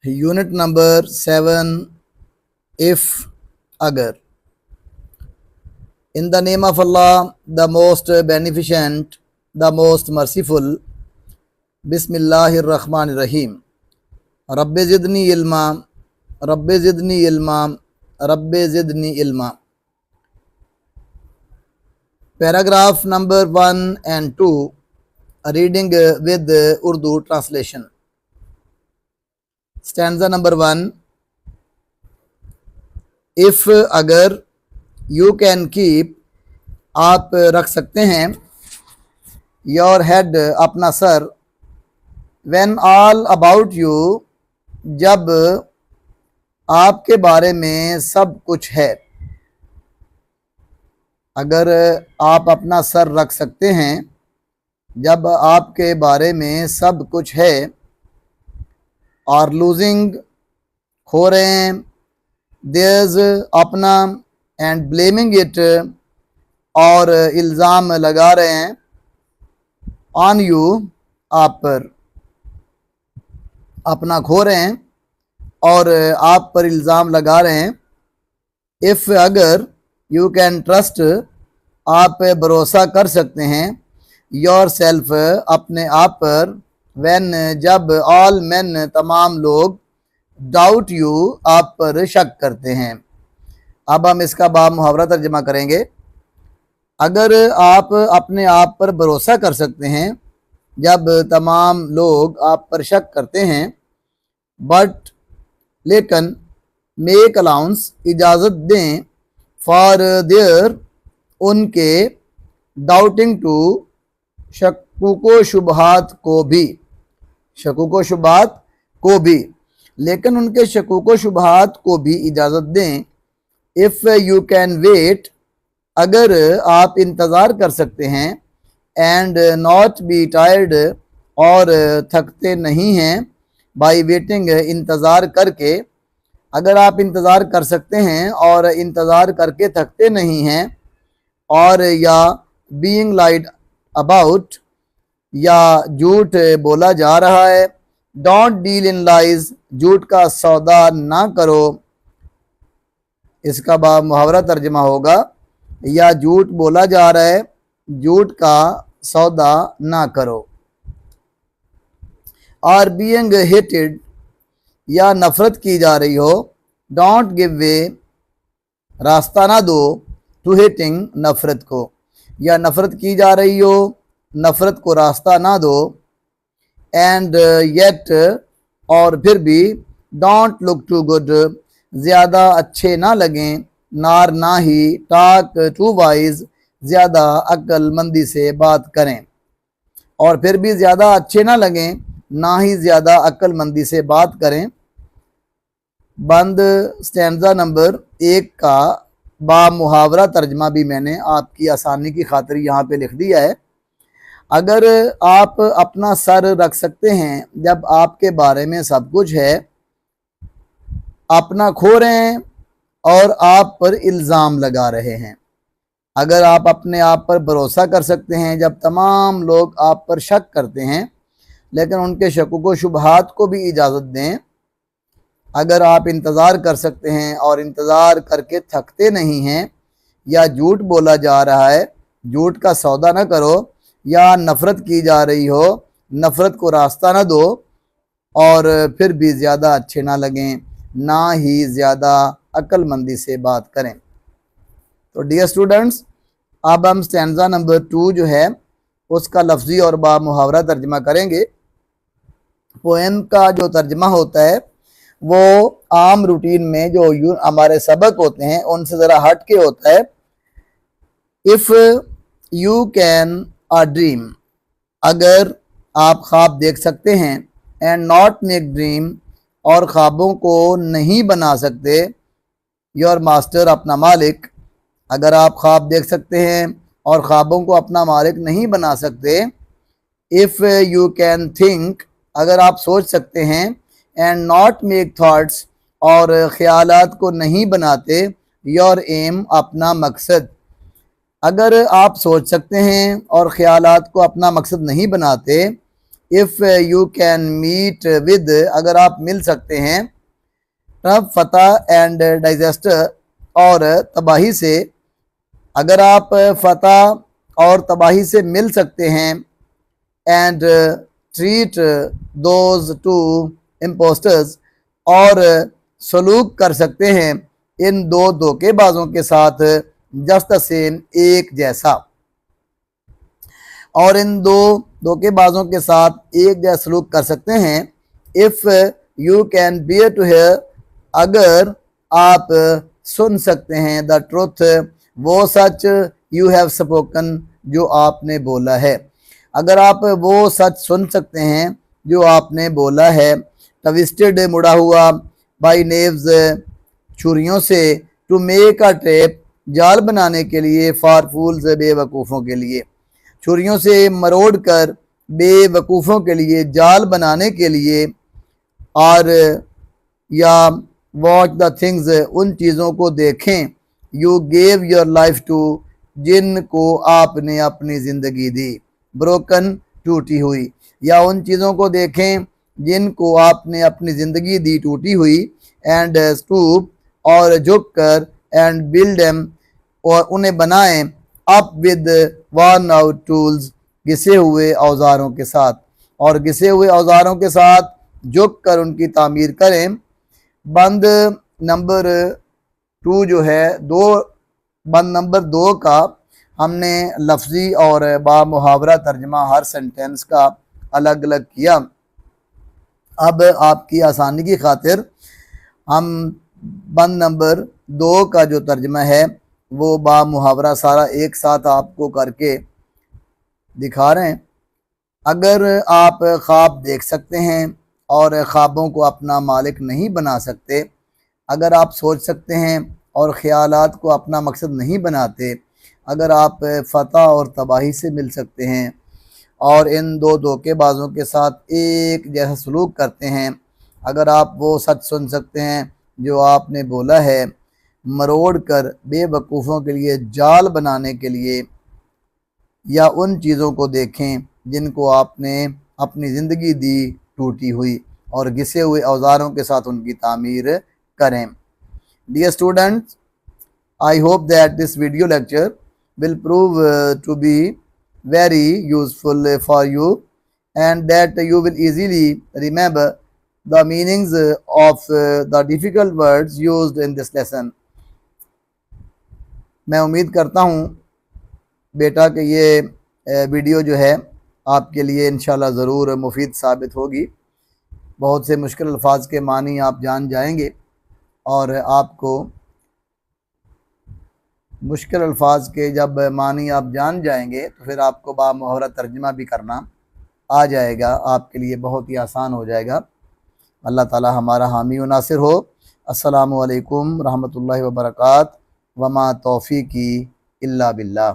Unit number 7. If, agar. In the name of Allah, the most beneficent, the most merciful. Bismillahir Rahmanir Rahim. Rabbi zidni ilma, Rabbi zidni ilma, Rabbi zidni ilma. Paragraph number 1 and 2, reading with Urdu translation. Stanza number 1. If, अगर, you can keep, आप रख सकते हैं, your head, अपना sir, when all about you, जब आपके बारे में सब कुछ है. अगर आप अपना सर रख सकते हैं जब आपके बारे में सब कुछ है. और लूजिंग, खो रहे हैं, देयर्स, अपना, एंड ब्लेमिंग इट, और इल्ज़ाम लगा रहे हैं, ऑन यू, आप पर. अपना खो रहे हैं और आप पर इल्ज़ाम लगा रहे हैं. इफ़, अगर, यू कैन ट्रस्ट, आप भरोसा कर सकते हैं, योर सेल्फ, अपने आप पर, व्हेन, जब, ऑल मैन, तमाम लोग, डाउट यू, आप पर शक करते हैं. अब हम इसका बाब मुहावरा तर्जमा करेंगे. अगर आप अपने आप पर भरोसा कर सकते हैं जब तमाम लोग आप पर शक करते हैं. बट, लेकिन, मेक अलाउंस, इजाज़त दें, फॉर देयर, उनके, डाउटिंग टू, शक्कुको शुबहात को भी, शकुको शुबहात को भी, लेकिन उनके शकुको शुबहात को भी इजाज़त दें. इफ़ यू कैन वेट, अगर आप इंतज़ार कर सकते हैं, एंड नॉट बी टायर्ड, और थकते नहीं हैं, बाई वेटिंग, इंतज़ार करके. अगर आप इंतज़ार कर सकते हैं और इंतज़ार करके थकते नहीं हैं. और या बीइंग लाइड अबाउट, या झूठ बोला जा रहा है. डोंट डील इन लाइज, झूठ का सौदा ना करो. इसका मुहावरा तर्जमा होगा, या झूठ बोला जा रहा है, झूठ का सौदा ना करो. और बीइंग हेटेड, या नफ़रत की जा रही हो. डोंट गिव वे, रास्ता ना दो, टू हेटिंग, नफ़रत को. या नफ़रत की जा रही हो, नफ़रत को रास्ता ना दो. एंड येट, और फिर भी, डोंट लुक टू गुड, ज़्यादा अच्छे ना लगें. नार, ना ही, टाक टू वाइज, ज़्यादा अक्लमंदी से बात करें. और फिर भी ज़्यादा अच्छे ना लगें, ना ही ज़्यादा अक्लमंदी से बात करें. बंद स्टैंजा नंबर 1 का मुहावरा तर्जमा भी मैंने आपकी आसानी की खातिर यहाँ पे लिख दिया है. अगर आप अपना सर रख सकते हैं जब आपके बारे में सब कुछ है, अपना खो रहे हैं और आप पर इल्ज़ाम लगा रहे हैं. अगर आप अपने आप पर भरोसा कर सकते हैं जब तमाम लोग आप पर शक करते हैं, लेकिन उनके शकुको शुबहात को भी इजाज़त दें. अगर आप इंतज़ार कर सकते हैं और इंतज़ार करके थकते नहीं हैं, या झूठ बोला जा रहा है, झूठ का सौदा न करो. या नफ़रत की जा रही हो, नफ़रत को रास्ता न दो. और फिर भी ज़्यादा अच्छे ना लगें, ना ही ज़्यादा अक्लमंदी से बात करें. तो डियर स्टूडेंट्स, अब हम स्टैंजा नंबर 2 जो है उसका लफ्ज़ी और मुहावरा तर्जमा करेंगे. पोएम का जो तर्जमा होता है वो आम रूटीन में जो हमारे सबक होते हैं उनसे ज़रा हट के होता है. If you can a dream, अगर आप ख्वाब देख सकते हैं, एंड नॉट मेक ड्रीम, और ख्वाबों को नहीं बना सकते, योर मास्टर, अपना मालिक. अगर आप ख्वाब देख सकते हैं और ख्वाबों को अपना मालिक नहीं बना सकते. इफ़ यू कैन थिंक, अगर आप सोच सकते हैं, एंड नॉट मेक थॉट्स, और ख्यालात को नहीं बनाते, योर एम, अपना मकसद. अगर आप सोच सकते हैं और ख्यालात को अपना मकसद नहीं बनाते, if you can meet with, अगर आप मिल सकते हैं, तब फतह एंड डाइजेस्टर, और तबाही से, अगर आप फतह और तबाही से मिल सकते हैं, and treat those two impostors, और सलूक कर सकते हैं इन दो धोखेबाजों के साथ जस्ट द सेम, एक जैसा, और इन दो धोखेबाजों के साथ एक जैसा सलूक कर सकते हैं। If you can bear to hear, अगर आप सुन सकते हैं, द ट्रुथ, वो सच, यू हैव स्पोकन, जो आपने बोला है, अगर आप वो सच सुन सकते हैं जो आपने बोला है। ट्विस्टेड, मुड़ा हुआ, बाई नेव्स, छुरियों से, टू मेक अ ट्रैप, जाल बनाने के लिए, फॉर फूल्स, बेवकूफ़ों के लिए, छुरियों से मरोड़ कर बेवकूफ़ों के लिए, जाल बनाने के लिए, और या वॉच द थिंग्स, उन चीज़ों को देखें, you gave your life to, जिनको आपने अपनी ज़िंदगी दी, ब्रोकन, टूटी हुई, या उन चीज़ों को देखें जिनको आपने अपनी ज़िंदगी दी, टूटी हुई, एंड स्टूप, और झुक कर, एंड बिल्ड एम, और उन्हें बनाएं, up with worn out tools, घिसे हुए औजारों के साथ, और घिसे हुए औजारों के साथ झुक कर उनकी तामीर करें। बंद नंबर 2 जो है, बंद नंबर 2 का हमने लफ्ज़ी और बामुहावरा तर्जमा हर सेंटेंस का अलग अलग किया। अब आपकी आसानी की खातिर हम बंद नंबर 2 का जो तर्जमा है वो बामुहावरा सारा एक साथ आपको करके दिखा रहे हैं। अगर आप ख्वाब देख सकते हैं और ख्वाबों को अपना मालिक नहीं बना सकते, अगर आप सोच सकते हैं और ख़यालात को अपना मकसद नहीं बनाते, अगर आप फतह और तबाही से मिल सकते हैं और इन दो धोखेबाजों के साथ एक जैसा सलूक करते हैं, अगर आप वो सच सुन सकते हैं जो आपने बोला है, मरोड़ कर बेवकूफ़ों के लिए जाल बनाने के लिए, या उन चीज़ों को देखें जिनको आपने अपनी ज़िंदगी दी, टूटी हुई, और घिसे हुए औजारों के साथ उनकी तामीर करें। Dear students, I hope that this video lecture will prove to be very useful for you, and that you will easily remember the meanings of the difficult words used in this lesson. मैं उम्मीद करता हूँ बेटा कि ये video जो है आपके लिए इंशाल्लाह ज़रूर मुफीद साबित होगी। बहुत से मुश्किल अल्फाज के मानी आप जान जाएंगे, और आपको मुश्किल अल्फाज के जब मानी आप जान जाएंगे तो फिर आपको बामुहावरा तर्जमा भी करना आ जाएगा, आपके लिए बहुत ही आसान हो जाएगा। अल्लाह ताला हमारा हामी व नासिर हो। अस्सलामु अलैकुम रहमतुल्लाहि व बरकात, वमा तौफ़ीक़ी इल्ला बिल्लाह।